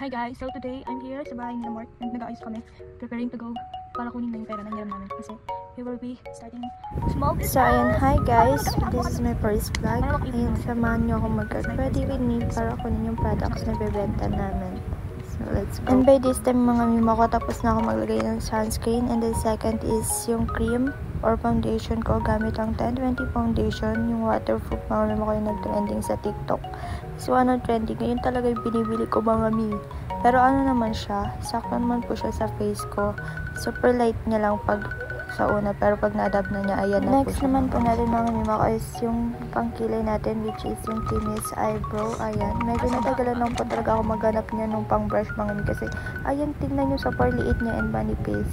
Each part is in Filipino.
Hi guys, so today I'm here sa bahay ni Mort and nag-aayos kami, preparing to go para kunin na yung pera na hiram namin kasi we will be starting small business. So ayan, hi guys, this is my first vlog. Ayan, samahan nyo ako mag-ready with me para kunin yung products na bebenta namin. So let's go. And by this time mga mimo ko, tapos na ako maglagay ng sunscreen, and the second is yung cream or foundation ko. Gamit ang 1020 foundation, yung waterproof. Mga mimo ko yung nag-trending sa TikTok. So ano trending, ngayon talaga yung binibili ko mga mi. Pero ano naman siya, sakto naman po siya sa face ko. Super light niya lang pag sa una, pero pag na-adapt na niya, ayan na po siya. Next naman po natin mga mima ko is yung pangkilay natin, which is yung Timis eyebrow. Ayan, medyo natagalan lang po talaga ako maghanap niya nung pang brush mga mimi kasi ayan, tingnan nyo sa liit niya and manipis.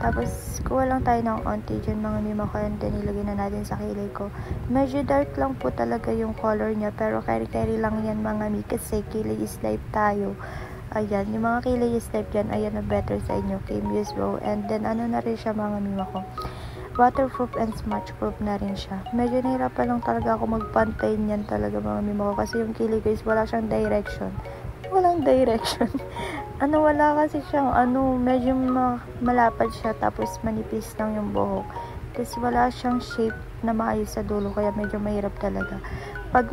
Tapos kuha lang tayo ng onti dyan mga mima ko, and then ilagay na natin sa kilay ko. Medyo dark lang po talaga yung color niya, pero carry lang yan mga mimi kasi kilay is light tayo. Ayan, yung mga kilay is type dyan, ayan na better sa inyo, Timis Row. And then, ano na rin siya mga mima ko, waterproof and smudge proof na rin siya. Medyo nahirapan lang talaga ako magpantay niyan talaga mga mima ko, kasi yung kilay guys, wala siyang direction. Walang direction. Wala kasi siyang, medyo malapad siya, tapos manipis lang yung buhok. Tapos wala siyang shape na maayos sa dulo, kaya medyo mahirap talaga. Pag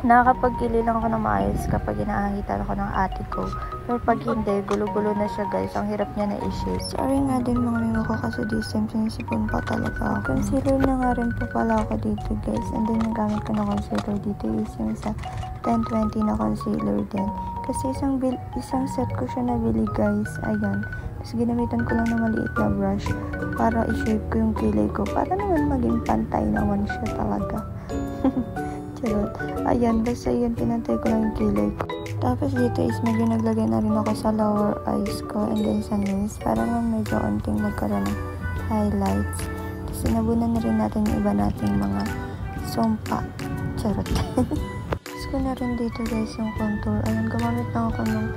nakakapagkili lang ako ng maayos kapag inaangitan ako ng ate ko. Pero pag hindi, gulo-gulo na siya guys. Ang hirap niya na i-shape. Sorry nga din mga mimo ko kasi this time sinisipon pa talaga ako. Concealer na nga rin po pala ako dito guys. And then yung gamit ko na concealer dito is yung sa 1020 na concealer din. Kasi isang set ko siya nabili guys. Ayan. Tapos ginamitan ko lang ng maliit na brush para i-shape ko yung kilay ko. Para naman maging pantay naman siya talaga. Ayan, basta yun, pinantay ko lang yung kilay ko. Tapos dito is medyo naglagay na rin ako sa lower eyes ko and then sa nose para naman medyo onting magkaroon ng highlights. Tapos inabunan na rin natin yung iba nating mga sumpa. Charot. Tapos ko na rin dito guys yung contour. Ayan, gumamit lang ako ng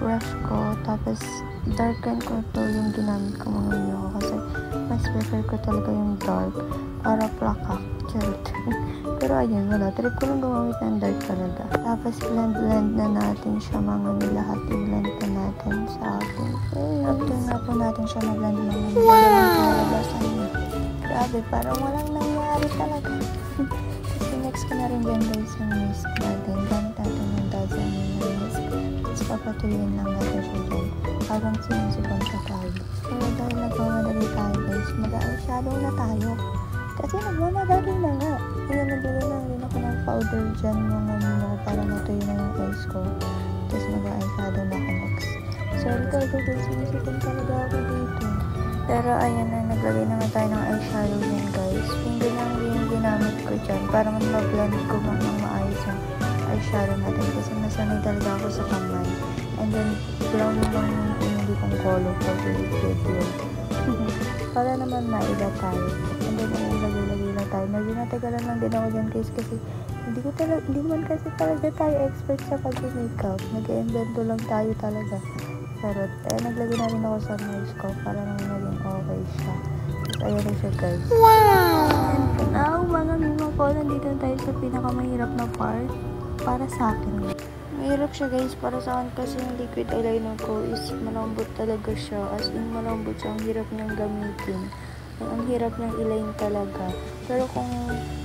brush ko. Tapos darken contour yung ginamit ko mga nyo ko kasi mas prefer ko talaga yung dark para plakak. Charot. Pero ayun, wala. Trip ko lang gumamit ng dark talaga. Tapos blend na natin siya mga lahat. I-blend na natin sa akin. After na po natin siya na-blend mga nila. Grabe, parang walang nangyari talaga. Kasi next ko na rin dyan guys yung mist natin. Gamit natin yung dozen yung mist. Tapos papatuloyin lang natin siya dyan. Habang sinisipon sa tayo. So dahil nagmamadali tayo guys, mag-eyeshadow na tayo. Kasi nagmamadali na nga. Ayan, naglagay lang rin ako ng powder dyan mga mimo ko para matuyo na yung eyes ko. Tapos mag-eyeshadow na ako next. Sorry talaga guys, sinisipon talaga ako dito. Pero ayan na, naglagay na nga tayo ng eyeshadow dyan guys. Finger lang rin yung ginamit ko dyan para mag-blend ko ng maayos yung eyeshadow natin. Kasi nasanay talaga ako sa kamay. And then, brown lang yung pinili kong color for the video. Para naman maiba tayo. And then, lagay lang tayo. Medyo natagalan lang din ako dyan guys kasi hindi naman kasi talaga tayo expert sa pag-makeup. Nag-invento lang tayo talaga. Charot. Naglagay na rin ako sa nose ko para naman maging okay siya. Tapos ayan na siya guys. Wow! And now, mga mimo ko, nandito tayo sa pinakamahirap na part para sa akin. Mahirap siya guys para sa akin kasi yung liquid eyeliner ko is malambot talaga siya. As in malambot siya. Ang hirap niyang gamitin. Ang hirap niyang i-line talaga. Pero kung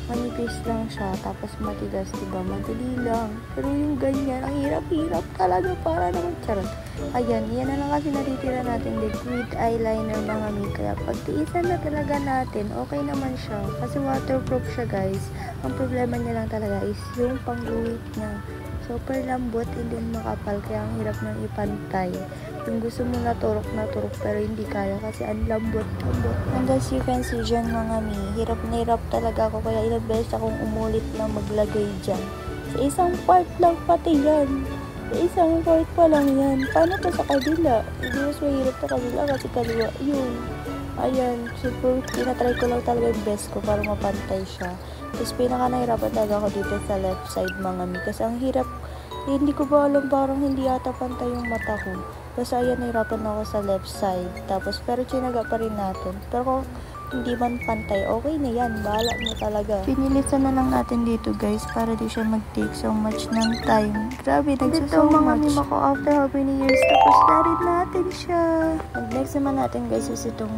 manipis lang siya tapos matigas, diba? Madali lang. Pero yung ganyan, ang hirap-hirap talaga para naman charot. Ayan, yan na lang kasi natitira natin liquid eyeliner mga mi. Kaya pagtiisan na talaga natin, okay naman siya. Kasi waterproof siya guys. Ang problema niya lang talaga is yung pangguhit niya. Super lambot, hindi makapal, kaya ang hirap nang ipantay. Yung gusto mo naturok pero hindi kaya kasi ang lambot. And as you can see dyan mga mi, hirap na hirap talaga ako, kaya ilang beses akong umulit na maglagay dyan. Sa isang part lang pati yan. Sa isang part pa lang yan. Paano to sa kabila? Hindi mas mahirap sa kabila kasi kaliwa yun. Ayan, super pinatry ko lang talaga yung best ko para mapantay siya. Tapos pinaka-nahirapan talaga ako dito sa left side mga mi. Kasi ang hirap, hindi ko ba alam, parang hindi yata pantay yung mata ko. Kasi ayan, nahirapan ako sa left side. Tapos, pero chinaga pa rin natin. Pero hindi man pantay, okay na yan. Bahala mo talaga. Pinilisan na lang natin dito guys para di siya mag-take so much ng time. Grabe, nagsuso mga mima ko after how many years. Tapos na rin natin siya. Next naman natin guys is itong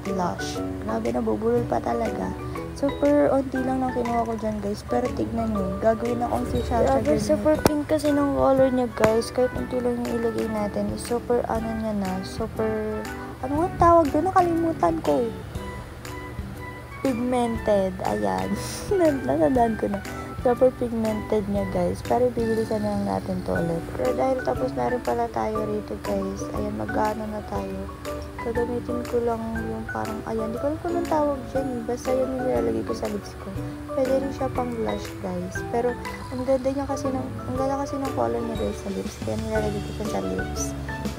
blush. Grabe, nabubulol pa talaga. Super onti lang na kinuha ko dyan guys. Pero tignan nyo, gagawin akong si Shasha. Grabe, super pink kasi ng color niya guys. Kahit onti lang yung ilagay natin. Super ano niya na. Super, ano nga tawag doon? Nakalimutan ko. Pigmented. Ayan. Natandaan ko na. Super pigmented niya guys. Pero bibilisan na lang natin to ulit. Pero dahil tapos na rin pala tayo rito guys. Ayan, mag-ano na tayo. Gagamitin ko lang yung parang, ayan, di ko alam kung anong tawag dyan eh. Basta yun yung nilalagay ko sa lips ko. Pwede rin siya pang blush guys. Pero ang ganda niya kasi ang ganda kasi ng color niya guys sa lips. Kaya nilalagay ko siya sa lips.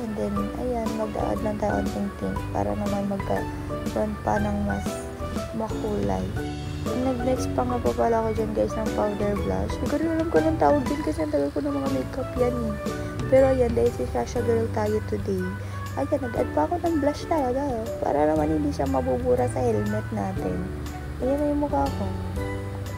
And then, ayan, mag-add lang tayo onting tint para naman magkaroon pa ng mas makulay. Nag-next pa nga po pala ako dyan guys ng powder blush. Hindi ko rin alam kung anong tawag din kasi ang tagal ko ng mga makeup yan eh. Pero ayan, dahil si Shasha girl tayo today. Ayan, nag-add pa ako ng blush talaga. Para naman hindi siya mabubura sa helmet natin. Ayan na yung mukha ko.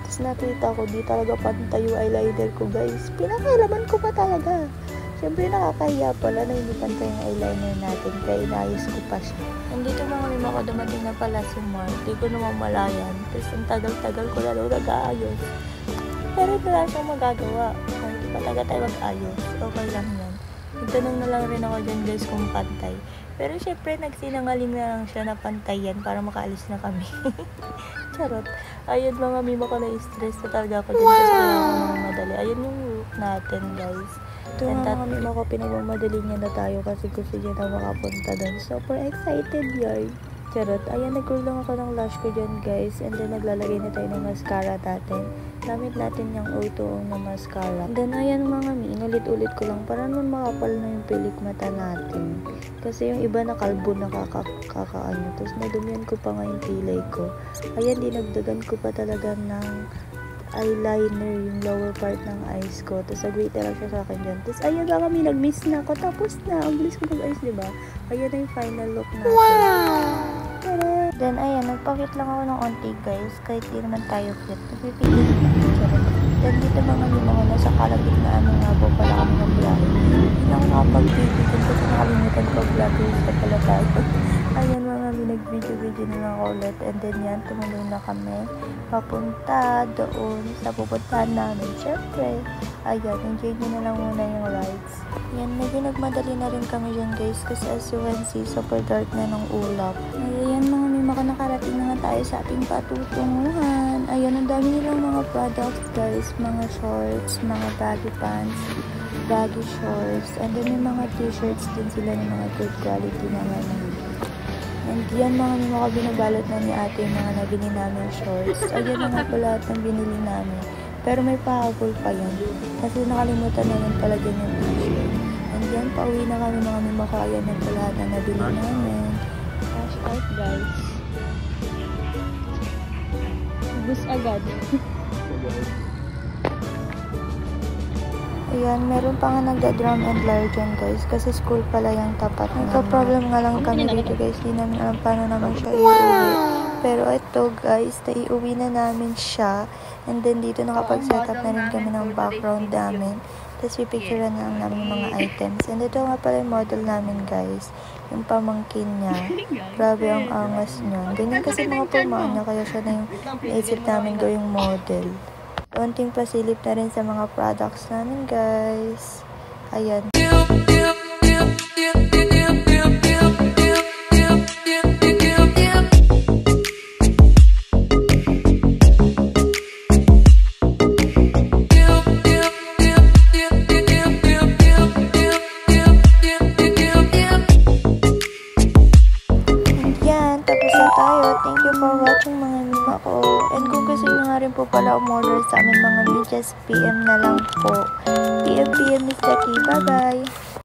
Tapos nakita ko, di talaga pantay yung eyeliner ko guys. Pinakailaman ko pa talaga. Siyempre nakakahiya pala na hindi pantay yung eyeliner natin. Kaya inayos ko pa siya. Nandito mga mima ko, dumating na pala si Mark. Di ko namamalayan. Tapos ang tagal-tagal ko lalo nag-aayos. Pero wala siyang magagawa. Hindi pa talaga tayo mag-ayos. Okay lang yan. Nagtanong na lang rin ako dyan guys kung pantay. Pero syempre nagsinangaling na lang siya na pantay yan para makaalis na kami. Charot. Ayun mga mima ko na-stress na talaga ako dyan kasi kailangan madali. Ayun yung look natin guys. Ito mga mima ko, pinagmamadali niya na tayo kasi gusto niya na makapunta doon. Super excited yun. Charot. Ayan, nag-roll lang ako ng lash ko dyan guys. And then naglalagay na tayo ng mascara natin. Gamit natin yung O2O na mascara. And then ayan mga mi, inulit-ulit ko lang para naman makapal na yung pilik mata natin. Kasi yung iba na kalbo na kakaano. Tapos nadumihan ko pa nga yung kilay ko. Ayan, dinagdagan ko pa talaga ng eyeliner yung lower part ng eyes ko. Tapos nag-wait lang siya sa akin dyan. Tapos ayan mga mi, nag-miss na ako. Tapos na, ang bilis ko mag-eyes, diba? Ayan na yung final look natin. Wow! Then, ayan, nagpakit lang ako ng onti, guys. Kahit di naman tayo cute. Nagpipigil lang. Then, dito mga lima ko, nasa kalagitnaan ng nga po pala kami ng vlog. Hindi na ako nakapag-video kasi nakalimutan ko vlog sa pala tayo. Ayan mga nag-video na lang ulit. And then yan, tumuloy na kami. Papunta doon sa pupuntahan namin. Siyempre, ayan, enjoy nyo na lang muna yung rides. Yan, medyo nagmadali na rin kami dyan guys. Kasi as you can see, super dark na ng ulap. Ayan mga maka nakarating na nga tayo sa ating patutunguhan. Ayan, ang dami nilang mga products guys. Mga shorts, mga baggy pants, baggy shorts. And then may mga t-shirts din sila ng mga good quality naman. And yan mga binabalot na ni ate yung mga nabili namin shorts. Ayan na nga pala lahat ng binili namin. Pero may pahabol pa yun. Kasi nakalimutan na yun pala din yung t-shirt. And yan, pauwi na kami mga mimako. Ayan na pala lahat na nabili namin. Cash out guys. Bus agad. Ayan, meron pa nga nagda-drum and lyre dyan guys. Kasi school pala yung tapat. Nagka-problem nga lang kami dito guys. Di namin alam paano naman siya iuwi. Pero ito guys, naiuwi na namin siya. And then dito nakapag-setup na rin kami ng background namin. Tapos pipicturean na lang namin yung mga items. And ito nga pala yung model namin guys. Yung pamangkin niya. Grabe ang angas niya. Ganyan kasi mga pumaan niya. Kaya siya na yung naisip namin gawing model. Konting pasilip na rin sa mga products namin guys. Ayan. Thank you for watching mga mima ko. And kung gusto nyo nga rin po pala umorder sa amin mga mi, just PM na lang po. PM is the key. Bye bye!